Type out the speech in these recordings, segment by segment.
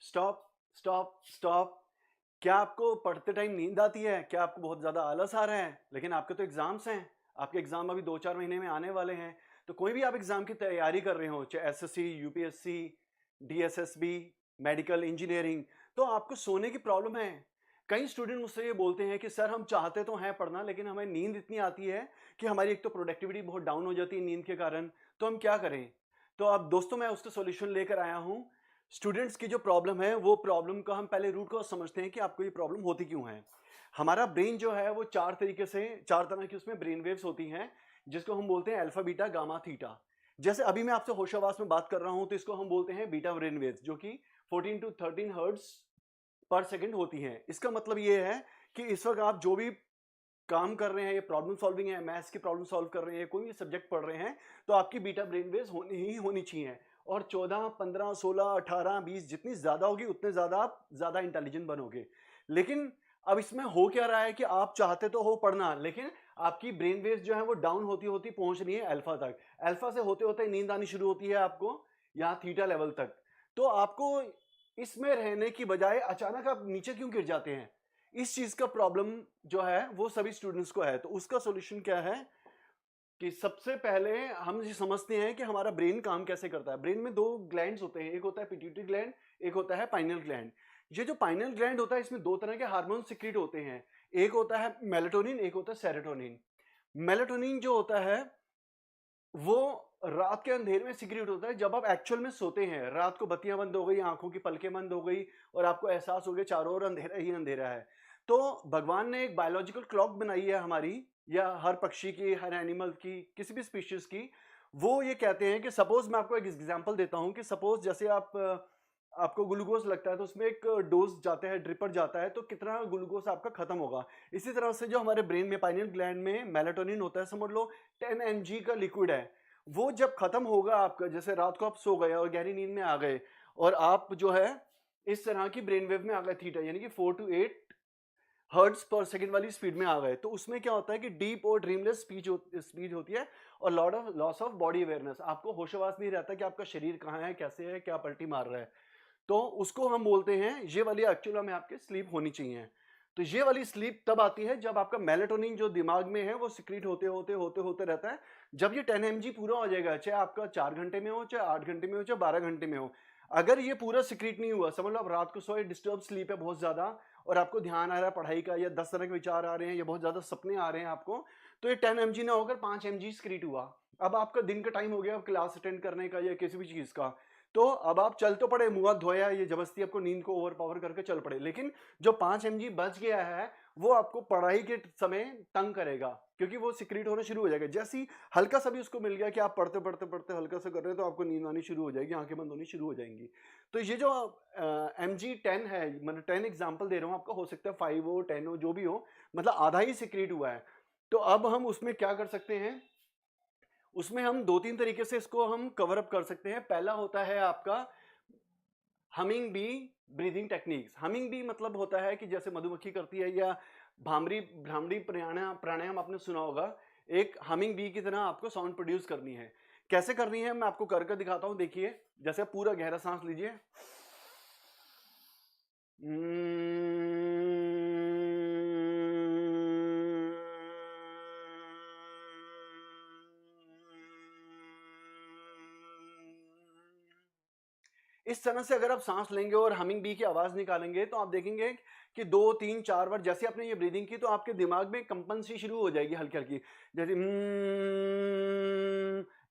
Stop stop stop. क्या आपको पढ़ते टाइम नींद आती है? क्या आपको बहुत ज़्यादा आलस आ रहा है? लेकिन आपके तो एग्जाम्स हैं, आपके एग्जाम अभी 2-4 महीने में आने वाले हैं। तो कोई भी आप एग्जाम की तैयारी कर रहे हो, चाहे SSC, UPSC, DSSB, medical, engineering, तो आपको सोने की प्रॉब्लम है। कई स्टूडेंट मुझसे ये बोलते हैं कि सर हम चाहते तो हैं पढ़ना, लेकिन हमें नींद इतनी आती है कि हमारी एक तो प्रोडक्टिविटी बहुत डाउन हो जाती है नींद के कारण। तो हम क्या करें? तो अब दोस्तों मैं उसका सॉल्यूशन लेकर आया हूँ। स्टूडेंट्स की जो प्रॉब्लम है, वो प्रॉब्लम का हम पहले रूट कॉज समझते हैं कि आपको ये प्रॉब्लम होती क्यों है। हमारा ब्रेन जो है वो चार तरह की उसमें ब्रेन वेव्स होती हैं, जिसको हम बोलते हैं अल्फा, बीटा, गामा, थीटा। जैसे अभी मैं आपसे होशावास में बात कर रहा हूं, तो इसको हम बोलते हैं बीटा ब्रेन वेव्स, जो कि 14 टू 13 हर्ट्ज पर सेकंड होती हैं। इसका मतलब ये है कि इस वक्त आप जो भी काम कर रहे हैं, ये प्रॉब्लम सॉल्विंग है, मैथ्स की प्रॉब्लम सॉल्व कर रहे हैं, कोई भी सब्जेक्ट पढ़ रहे हैं, तो आपकी बीटा ब्रेन वेव्स होनी ही होनी चाहिए। और 14, 15, 16, 18, 20 जितनी ज्यादा होगी, उतने ज्यादा आप ज्यादा इंटेलिजेंट बनोगे। लेकिन अब इसमें हो क्या रहा है कि आप चाहते तो हो पढ़ना, लेकिन आपकी ब्रेन वेव्स जो है वो डाउन होती होती पहुंच रही है अल्फा तक। अल्फा से होते होते नींद आनी शुरू होती है आपको यहाँ थीटा लेवल तक। तो आपको इसमें रहने की बजाय अचानक आप नीचे क्यों गिर जाते हैं? इस चीज का प्रॉब्लम जो है वो सभी स्टूडेंट्स को है। तो उसका सॉल्यूशन क्या है कि सबसे पहले हम ये समझते हैं कि हमारा ब्रेन काम कैसे करता है। ब्रेन में दो ग्लैंड्स होते हैं, एक होता है पिट्यूटरी ग्लैंड, एक होता है पाइनियल ग्लैंड। ये जो पाइनियल ग्लैंड होता है, इसमें दो तरह के हार्मोन सिक्रीट होते हैं, एक होता है मेलाटोनिन, एक होता है सेरोटोनिन। मेलाटोनिन जो होता है वो रात के अंधेरे में सिक्रीट होता है। जब आप एक्चुअल में सोते हैं, रात को बत्तियां बंद हो गई, आंखों की पलकें बंद हो गई और आपको एहसास हो गया चारों ओर अंधेरा ही अंधेरा है, तो भगवान ने एक बायोलॉजिकल क्लॉक बनाई है हमारी, या हर पक्षी की, हर एनिमल की, किसी भी स्पीशीज की। वो ये कहते हैं कि सपोज मैं आपको एक एग्जांपल देता हूं कि सपोज जैसे आपको ग्लूकोज लगता है, तो उसमें एक डोज जाता है, ड्रिपर जाता है, तो कितना ग्लूकोज आपका खत्म होगा। इसी तरह से जो हमारे ब्रेन में पाइनियल ग्लैंड में मेलाटोनिन होता है, समझ लो 10 mg का लिक्विड है। वो जब खत्म होगा आपका, जैसे रात को आप सो गए और गहरी नींद में आ गए और आप जो है इस तरह की ब्रेन वेव में आ गए थीटा, यानी कि 4 to 8 हर्ट्ज पर सेकंड वाली स्पीड में आ गए, तो उसमें क्या होता है कि डीप और ड्रीमलेस स्पीड होती है और लॉस ऑफ बॉडी अवेयरनेस। आपको होशवास नहीं रहता कि आपका शरीर कहाँ है, कैसे है, क्या पलटी मार रहा है। तो उसको हम बोलते हैं, ये वाली एक्चुअल में आपके स्लीप होनी चाहिए। तो ये वाली स्लीप तब आती है जब आपका मेलाटोनिन जो दिमाग में है वो सिक्रीट होते होते होते होते रहता है। जब ये 10 mg पूरा हो जाएगा, चाहे आपका 4 घंटे में हो, चाहे 8 घंटे में हो, चाहे 12 घंटे में हो, अगर ये पूरा सिक्रीट नहीं हुआ, समझ लो आप रात को सोए, डिस्टर्ब स्लीप है बहुत ज्यादा, और आपको ध्यान आ रहा है पढ़ाई का, या 10 तरह के विचार आ रहे हैं, या बहुत ज्यादा सपने आ रहे हैं आपको, तो ये 10 mg ना होकर 5 mg सिक्रीट हुआ। अब आपका दिन का टाइम हो गया क्लास अटेंड करने का या किसी भी चीज का, तो अब आप चल तो पड़े, मुंह हाथ धोया, ये जबरदस्ती आपको नींद को ओवर पावर करके चल पड़े, लेकिन जो 5 mg बच गया है वो आपको पढ़ाई के समय तंग करेगा, क्योंकि वो सिक्रीट होना शुरू हो जाएगा। जैसे ही हल्का सा भी उसको मिल गया कि आप पढ़ते पढ़ते पढ़ते हल्का सा कर रहे हो, तो आपको नींद आनी शुरू हो जाएगी, आंखें बंद होनी शुरू हो जाएंगी। तो ये जो mg10 है, मतलब 10 एग्जाम्पल दे रहा हूँ आपका, हो सकता है 5 हो, 10 हो, जो भी हो, मतलब आधा ही सिक्रीट हुआ है। तो अब हम उसमें क्या कर सकते हैं, उसमें हम 2-3 तरीके से इसको हम कवर अप कर सकते हैं। पहला होता है आपका humming bee breathing techniques. Humming bee मतलब होता है कि जैसे मधुमक्खी करती है, या भामरी भ्रामरी प्राणायाम प्राणायाम आपने सुना होगा, एक हमिंग बी की तरह आपको साउंड प्रोड्यूस करनी है। कैसे करनी है मैं आपको करके दिखाता हूं, देखिए। जैसे पूरा गहरा सांस लीजिए, इस तरह से अगर आप सांस लेंगे और हमिंग बी की आवाज निकालेंगे, तो आप देखेंगे कि 2-3-4 बार जैसे आपने ये ब्रीदिंग की, तो आपके दिमाग में कंपन सी शुरू हो जाएगी हल्की हल्की, जैसे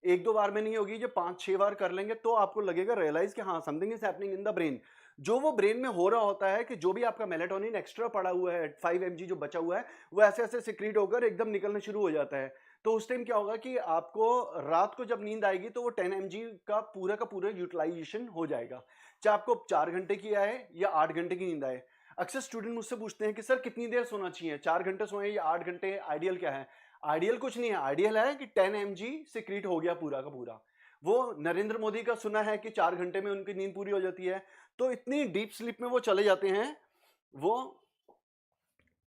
1-2 बार में नहीं होगी, जो 5-6 बार कर लेंगे तो आपको लगेगा, रियलाइज कि हाँ something is happening in the brain. जो वो ब्रेन में हो रहा होता है कि जो भी आपका मेलाटोनिन एक्स्ट्रा पड़ा हुआ है, 5 mg जो बचा हुआ है, वो ऐसे ऐसे सिक्रीट होकर एकदम निकलना शुरू हो जाता है। तो उस टाइम क्या होगा कि आपको रात को जब नींद आएगी, तो वो 10 mg का पूरा यूटिलाइजेशन हो जाएगा, चाहे आपको 4 घंटे की आए या 8 घंटे की नींद आए। अक्सर स्टूडेंट मुझसे पूछते हैं कि सर कितनी देर सोना चाहिए, 4 घंटे सोए या 8 घंटे, आइडियल क्या है? आइडियल कुछ नहीं है, आइडियल है कि 10 mg सिक्रीट हो गया पूरा का पूरा। वो नरेंद्र मोदी का सुना है कि 4 घंटे में उनकी नींद पूरी हो जाती है। तो इतनी डीप स्लीप में वो चले जाते हैं, वो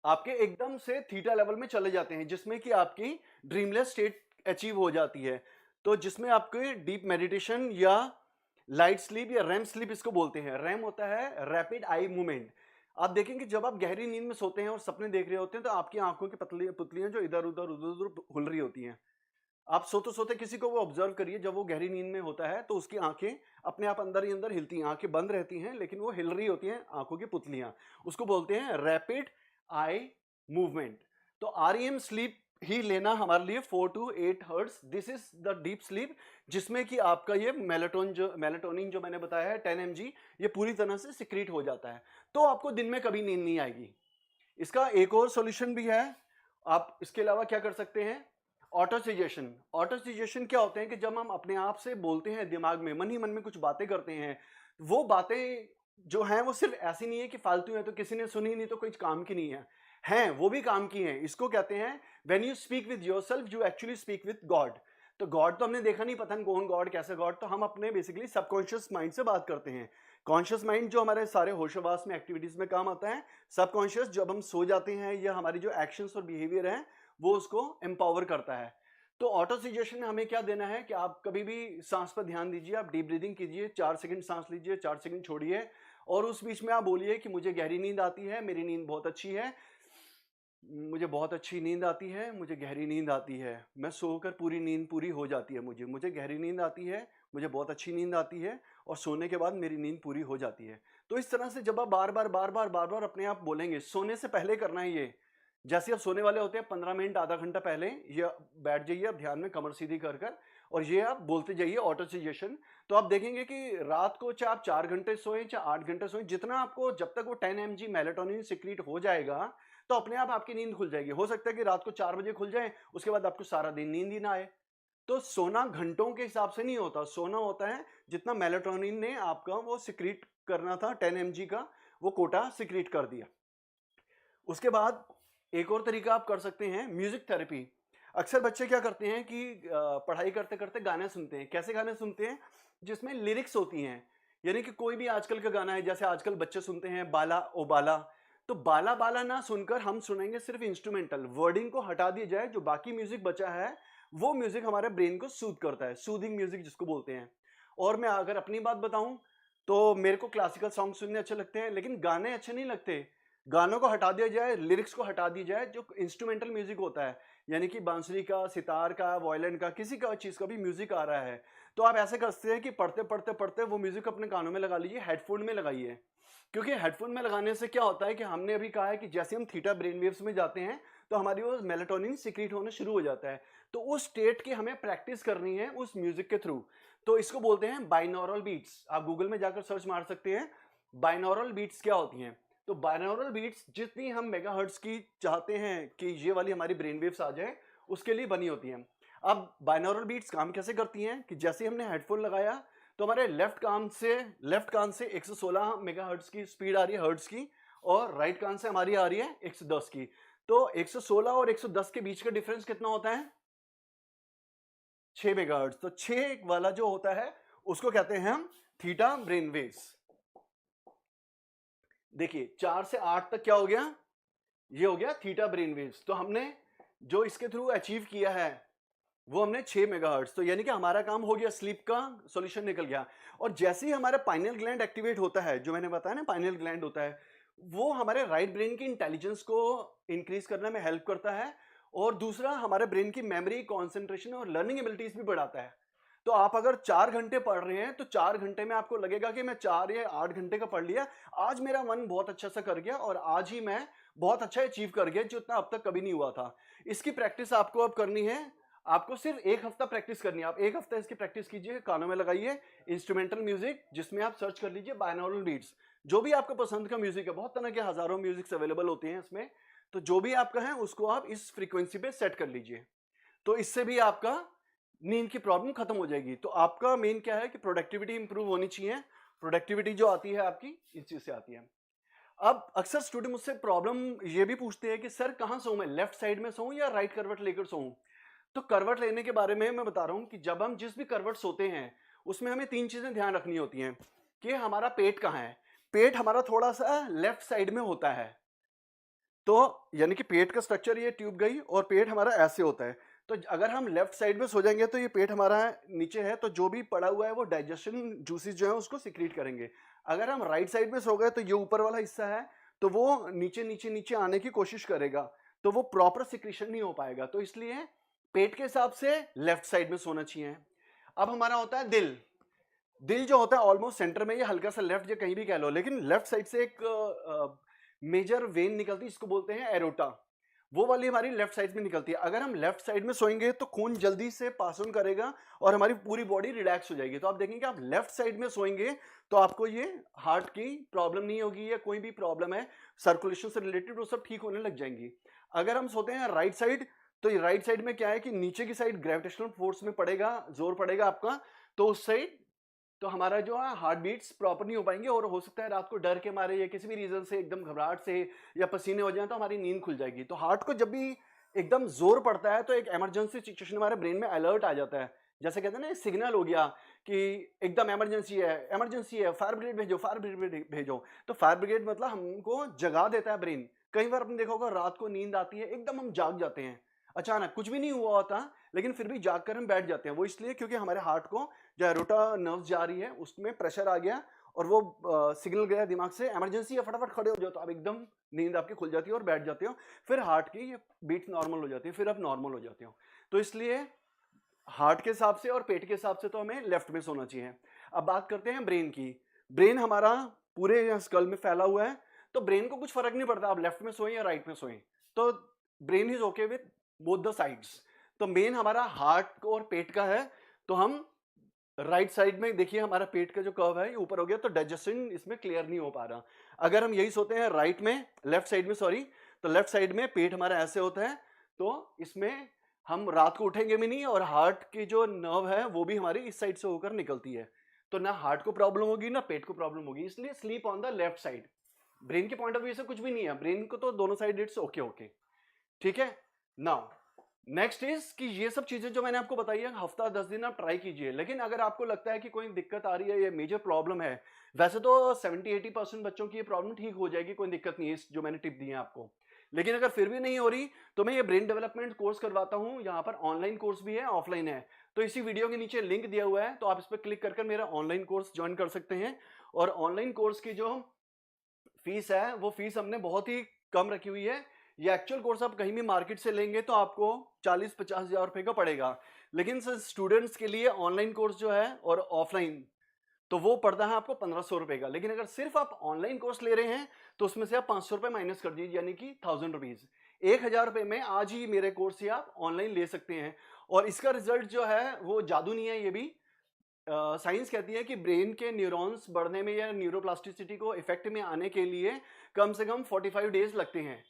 आपके एकदम से थीटा लेवल में चले जाते हैं, जिसमें कि आपकी ड्रीमलेस स्टेट अचीव हो जाती है। तो जिसमें आपके डीप मेडिटेशन या लाइट स्लीप या रैम स्लीप इसको बोलते हैं। रैम होता है रैपिड आई मूवमेंट। आप देखेंगे जब आप गहरी नींद में सोते हैं और सपने देख रहे होते हैं तो आपकी आंखों की पुतलियां जो इधर उधर उधर उधर हिल रही होती हैं। आप सोते सोते किसी को वो ऑब्जर्व करिए, जब वो गहरी नींद में होता है तो उसकी आंखें अपने आप अंदर ही अंदर हिलती हैं, आंखें बंद रहती हैं लेकिन वो हिल रही होती हैं आंखों की पुतलियां। उसको बोलते हैं रैपिड आई मूवमेंट। तो आरईएम स्लीप ही लेना हमारे लिए 4 to 8 hertz, this is the deep sleep, जिसमें कि आपका ये मेलेटोनिन जो मैंने बताया है 10 mg, ये पूरी तरह से सिक्रीट हो जाता है। तो आपको दिन में कभी नींद नहीं आएगी। इसका एक और सॉल्यूशन भी है। आप इसके अलावा क्या कर सकते हैं, ऑटो सजेशन। ऑटो सजेशन क्या होते हैं कि जब हम अपने आप से बोलते हैं, दिमाग में मन ही मन में कुछ बातें करते हैं, वो बातें जो हैं वो सिर्फ ऐसी नहीं है कि फालतू है तो किसी ने सुनी नहीं तो कोई काम की नहीं है, हैं वो भी काम की हैं। इसको कहते हैं when you speak with yourself you actually speak with God. तो गॉड तो हमने देखा नहीं, पता नहीं कौन गॉड कैसे गॉड, तो हम अपने बेसिकली सबकॉन्शियस माइंड से बात करते हैं। कॉन्शियस माइंड जो हमारे सारे होशोवास में एक्टिविटीज में काम आता है, सबकॉन्शियस जब हम सो जाते हैं या हमारी जो एक्शंस और बिहेवियर हैं वो उसको एम्पावर करता है। तो ऑटो सजेशन में हमें क्या देना है कि आप कभी भी सांस पर ध्यान दीजिए, आप डीप ब्रीदिंग कीजिए, 4 सेकंड सांस लीजिए, 4 सेकंड छोड़िए और उस बीच में आप बोलिए कि मुझे गहरी नींद आती है, मेरी नींद बहुत अच्छी है, मुझे बहुत अच्छी नींद आती है, मुझे गहरी नींद आती है, मैं सोकर पूरी नींद पूरी हो जाती है, मुझे गहरी नींद आती है, मुझे बहुत अच्छी नींद आती है और सोने के बाद मेरी नींद पूरी हो जाती है। तो इस तरह से जब आप बार बार अपने आप बोलेंगे, सोने से पहले करना है ये, जैसे आप सोने वाले होते हैं 15 मिनट आधा घंटा पहले ये बैठ जाइए आप ध्यान में कमर सीधी कर कर और ये आप बोलते जाइए ऑटो सजेशन। तो आप देखेंगे कि रात को चाहे आप 4 घंटे सोएं चाहे 8 घंटे सोएं, जितना आपको जब तक वो 10 mg मेलेटोनिन सिक्रीट हो जाएगा तो अपने आप आपकी नींद खुल जाएगी। हो सकता है कि रात को 4 बजे खुल जाए, उसके बाद आपको सारा दिन नींद ही ना आए। तो सोना घंटों के हिसाब से नहीं होता, सोना होता है जितना मेलेटोनिन ने आपका वो सिक्रीट करना था 10 mg का, वो कोटा सिक्रीट कर दिया। उसके बाद एक और तरीका आप कर सकते हैं, म्यूजिक थेरेपी। अक्सर बच्चे क्या करते हैं कि पढ़ाई करते करते गाने सुनते हैं। कैसे गाने सुनते हैं, जिसमें लिरिक्स होती हैं, यानी कि कोई भी आजकल का गाना है, जैसे आजकल बच्चे सुनते हैं बाला ओ बाला, तो बाला बाला ना सुनकर हम सुनेंगे सिर्फ इंस्ट्रूमेंटल, वर्डिंग को हटा दिया जाए, जो बाकी म्यूजिक बचा है वो म्यूजिक हमारे ब्रेन को सूद करता है, सूदिंग म्यूजिक जिसको बोलते हैं। और मैं अगर अपनी बात बताऊं तो मेरे को क्लासिकल सॉन्ग सुनने अच्छे लगते हैं, लेकिन गाने अच्छे नहीं लगते। गानों को हटा दिया जाए, लिरिक्स को हटा दिया जाए, जो इंस्ट्रूमेंटल म्यूजिक होता है, यानी कि बांसुरी का, सितार का, वायलिन का, किसी का चीज का भी म्यूजिक आ रहा है, तो आप ऐसे कर सकते हैं कि पढ़ते पढ़ते पढ़ते वो म्यूजिक अपने कानों में लगा लीजिए, हेडफोन में लगाइए। क्योंकि हेडफोन में लगाने से क्या होता है कि हमने अभी कहा है कि जैसे हम थीटा ब्रेन वेव्स में जाते हैं तो हमारी वो मेलेटोनिन सिक्रीट होना शुरू हो जाता है। तो उस स्टेट की हमें प्रैक्टिस करनी है उस म्यूजिक के थ्रू। तो इसको बोलते हैं बाइनॉरल बीट्स। आप गूगल में जाकर सर्च मार सकते हैं बाइनॉरल बीट्स क्या होती हैं। तो बाइनॉरल बीट्स जितनी हम मेगाहर्ट्ज की चाहते हैं कि ये वाली हमारी ब्रेन वेव्स आ जाए, उसके लिए बनी होती हैं। अब बाइनॉरल बीट्स काम कैसे करती हैं कि जैसे हमने हेडफोन लगाया तो हमारे लेफ्ट कान से 116 मेगाहर्ट्ज की स्पीड आ रही है हर्ट्ज की, और राइट कान से हमारी आ रही है 110 की। तो 116 और 110 के बीच का डिफरेंस कितना होता है, 6 मेगाहर्ट्ज। तो 6 वाला जो होता है उसको कहते हैं हम थीटा ब्रेन वेव्स। देखिए 4 से 8 तक क्या हो गया, ये हो गया थीटा ब्रेन वेव्स। तो हमने जो इसके थ्रू अचीव किया है वो हमने 6 मेगाहर्ट्ज, तो यानी कि हमारा काम हो गया, स्लीप का सॉल्यूशन निकल गया। और जैसे ही हमारा पाइनियल ग्लैंड एक्टिवेट होता है, जो मैंने बताया ना पाइनियल ग्लैंड होता है, वो हमारे राइट ब्रेन की इंटेलिजेंस को इंक्रीज करने में हेल्प करता है, और दूसरा हमारे ब्रेन की मेमोरी, कॉन्सेंट्रेशन और लर्निंग एबिलिटीज भी बढ़ाता है। तो आप अगर 4 घंटे पढ़ रहे हैं तो 4 घंटे में आपको लगेगा कि मैं 4 या 8 घंटे का पढ़ लिया, आज मेरा मन बहुत अच्छा सा कर गया और आज ही मैं बहुत अच्छा अचीव कर गया जो इतना अब तक कभी नहीं हुआ था। इसकी प्रैक्टिस आपको अब करनी है, आपको सिर्फ 1 हफ्ता प्रैक्टिस करनी है। आप 1 हफ्ता इसकी प्रैक्टिस कीजिए, कानों में लगाइए इंस्ट्रूमेंटल म्यूजिक, जिसमें आप सर्च कर लीजिए बाइनॉरल बीट्स, जो भी आपको पसंद का म्यूजिक है, बहुत तरह के हजारों म्यूजिक्स अवेलेबल होते हैं इसमें, तो जो भी आपका है उसको आप इस फ्रीक्वेंसी पे सेट कर लीजिए। तो इससे भी आपका नींद की प्रॉब्लम खत्म हो जाएगी। तो आपका मेन क्या है कि प्रोडक्टिविटी इंप्रूव होनी चाहिए। प्रोडक्टिविटी जो आती है आपकी इस चीज से आती है। अब अक्सर स्टूडेंट मुझसे प्रॉब्लम ये भी पूछते हैं कि सर कहाँ सोऊं, मैं लेफ्ट साइड में सोऊं या राइट करवट लेकर सोऊं। तो करवट लेने के बारे में मैं बता रहा हूं कि जब हम जिस भी करवट सोते हैं उसमें हमें 3 चीजें ध्यान रखनी होती हैं कि हमारा पेट कहाँ है। पेट हमारा थोड़ा सा लेफ्ट साइड में होता है, तो यानी कि पेट का स्ट्रक्चर ये ट्यूब गई और पेट हमारा ऐसे होता है। तो अगर हम लेफ्ट साइड में सो जाएंगे तो ये पेट हमारा नीचे है, तो जो भी पड़ा हुआ है वो डाइजेशन जूसेस जो है उसको सिक्रीट करेंगे। अगर हम राइट साइड में सो गए तो ये ऊपर वाला हिस्सा है तो वो नीचे नीचे नीचे आने की कोशिश करेगा, तो वो प्रॉपर सिक्रीशन नहीं हो पाएगा। तो इसलिए पेट के हिसाब से लेफ्ट साइड में सोना चाहिए। अब हमारा होता है दिल। दिल जो होता है ऑलमोस्ट सेंटर में, ये हल्का सा लेफ्ट या कहीं भी कह लो, लेकिन लेफ्ट साइड से एक मेजर वेन निकलती है, इसको बोलते हैं एरोटा। वो वाली हमारी लेफ्ट साइड में निकलती है। अगर हम लेफ्ट साइड में सोएंगे तो खून जल्दी से पास ऑन करेगा और हमारी पूरी बॉडी रिलैक्स हो जाएगी। तो आप देखेंगे आप लेफ्ट साइड में सोएंगे तो आपको ये हार्ट की प्रॉब्लम नहीं होगी, या कोई भी प्रॉब्लम है सर्कुलेशन से रिलेटेड वो सब ठीक होने लग जाएंगी। अगर हम सोते हैं राइट साइड, तो ये राइट साइड में क्या है कि नीचे की साइड ग्रेविटेशनल फोर्स में पड़ेगा, जोर पड़ेगा आपका, तो उस साइड तो हमारा जो है हार्ट बीट्स प्रॉपर नहीं हो पाएंगे, और हो सकता है रात को डर के मारे या किसी भी रीजन से एकदम घबराहट से या पसीने हो जाए तो हमारी नींद खुल जाएगी। तो हार्ट को जब भी एकदम जोर पड़ता है तो एक इमरजेंसी सिचुएशन हमारे ब्रेन में अलर्ट आ जाता है, जैसे कहते हैं ना सिग्नल हो गया कि एकदम इमरजेंसी है, फायर ब्रिगेड भेजो, फायर ब्रिगेड भेजो। तो फायर ब्रिगेड मतलब हमको जगा देता है ब्रेन। कई बार आपने देखा होगा रात को नींद आती है, एकदम हम जाग जाते हैं, अचानक कुछ भी नहीं हुआ होता लेकिन फिर भी जाग कर हम बैठ जाते हैं। वो इसलिए क्योंकि हमारे हार्ट को जो एरोटा नर्व जा रही है उसमें प्रेशर आ गया और वो सिग्नल गया दिमाग से इमरजेंसी है, फटाफट खड़े हो जाओ, तो आप एकदम नींद आपकी खुल जाती है और बैठ जाते हो, फिर हार्ट की ये बीट नॉर्मल हो जाती है, फिर आप नॉर्मल हो जाते हो। तो इसलिए हार्ट के हिसाब से और पेट के हिसाब से तो हमें लेफ्ट में सोना चाहिए। अब बात करते हैं ब्रेन की। ब्रेन हमारा पूरे स्कल में फैला हुआ है, तो ब्रेन को कुछ फर्क नहीं पड़ता आप लेफ्ट में सोएं या राइट में सोएं, तो brain is okay with both the sides. तो मेन हमारा हार्ट और पेट का है, तो हम राइट साइड में देखिए हमारा पेट का जो कर्व है ये ऊपर हो गया, तो डाइजेशन इसमें क्लियर नहीं हो पा रहा। अगर हम यही सोते हैं राइट में, लेफ्ट साइड में सॉरी, तो लेफ्ट साइड में पेट हमारा ऐसे होता है, तो इसमें हम रात को उठेंगे भी नहीं, और हार्ट की जो नर्व है वो भी हमारी इस साइड से होकर निकलती है, तो ना हार्ट को प्रॉब्लम होगी ना पेट को प्रॉब्लम होगी। इसलिए sleep on the left side. Brain के पॉइंट ऑफ व्यू से कुछ भी नहीं है, ब्रेन को तो दोनों साइड इट्स ओके ओके, ठीक है। नाउ नेक्स्ट इज कि ये सब चीजें जो मैंने आपको बताई है हफ्ता 10 दिन आप ट्राई कीजिए, लेकिन अगर आपको लगता है कि कोई दिक्कत आ रही है, ये मेजर प्रॉब्लम है, वैसे तो 70-80% बच्चों की ये प्रॉब्लम ठीक हो जाएगी, कोई दिक्कत नहीं है इस जो मैंने टिप दी है आपको। लेकिन अगर फिर भी नहीं हो रही तो मैं ये ब्रेन डेवलपमेंट कोर्स करवाता हूँ, यहाँ पर ऑनलाइन कोर्स भी है, ऑफलाइन है। तो इसी वीडियो के नीचे लिंक दिया हुआ है, तो आप इस पर क्लिक कर मेरा ऑनलाइन कोर्स ज्वाइन कर सकते हैं। और ऑनलाइन कोर्स की जो फीस है वो फीस हमने बहुत ही कम रखी हुई है। ये एक्चुअल कोर्स आप कहीं भी मार्केट से लेंगे तो आपको 40-50 हजार रुपए का पड़ेगा, लेकिन सर स्टूडेंट्स के लिए ऑनलाइन कोर्स जो है और ऑफलाइन तो वो पड़ता है आपको 1500 रुपए का। लेकिन अगर सिर्फ आप ऑनलाइन कोर्स ले रहे हैं तो उसमें से आप 500 रुपए माइनस कर दीजिए, यानी कि 1000 रुपीज। 1000 रुपए में आज ही मेरे कोर्स से आप ऑनलाइन ले सकते हैं। और इसका रिजल्ट जो है वो जादू नहीं है, ये भी साइंस कहती है कि ब्रेन के न्यूरॉन्स बढ़ने में या न्यूरोप्लास्टिसिटी को इफेक्ट में आने के लिए कम से कम 45 डेज लगते हैं।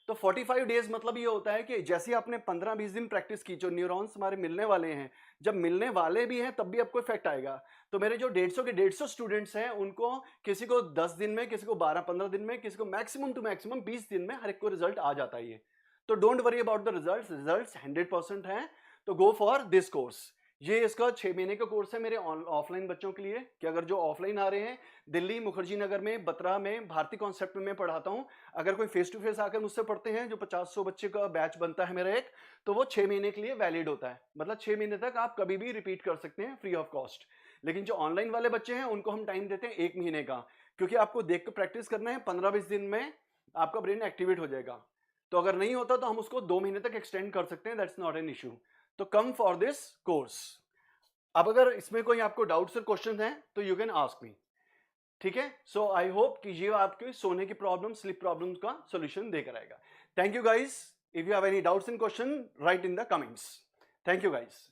तो 45 डेज मतलब ये होता है कि जैसे आपने 15-20 दिन प्रैक्टिस की, जो न्यूरॉन्स हमारे मिलने वाले हैं, जब मिलने वाले भी हैं तब भी आपको इफेक्ट आएगा। तो मेरे जो 150 के 150 स्टूडेंट्स हैं उनको किसी को 10 दिन में, किसी को 12-15 दिन में, किसी को मैक्सिमम टू मैक्सिमम 20 दिन में हर एक को रिजल्ट आ जाता है। ये तो don't worry about the results 100% हैं। तो गो फॉर दिस कोर्स। ये इसका 6 महीने का कोर्स है मेरे ऑफलाइन बच्चों के लिए, कि अगर जो ऑफलाइन आ रहे हैं दिल्ली मुखर्जी नगर में, बत्रा में, भारती कॉन्सेप्ट में मैं पढ़ाता हूँ। अगर कोई फेस टू फेस आकर मुझसे पढ़ते हैं, जो 50-100 बच्चे का बैच बनता है मेरा एक, तो वो 6 महीने के लिए वैलिड होता है, मतलब 6 महीने तक आप कभी भी रिपीट कर सकते हैं फ्री ऑफ कॉस्ट। लेकिन जो ऑनलाइन वाले बच्चे हैं उनको हम टाइम देते हैं 1 महीने का, क्योंकि आपको देख कर प्रैक्टिस करना है। 15-20 दिन में आपका ब्रेन एक्टिवेट हो जाएगा। तो अगर नहीं होता तो हम उसको 2 महीने तक एक्सटेंड कर सकते हैं, दैट्स नॉट एन इशू। तो कम फॉर दिस कोर्स। अब अगर इसमें कोई आपको डाउट्स और क्वेश्चन हैं तो यू कैन आस्क मी, ठीक है। सो आई होप कि ये आपके सोने की प्रॉब्लम, स्लीप प्रॉब्लम का सॉल्यूशन देकर आएगा। Thank you guys. If you have any doubts in question, right in the comments. Thank you guys.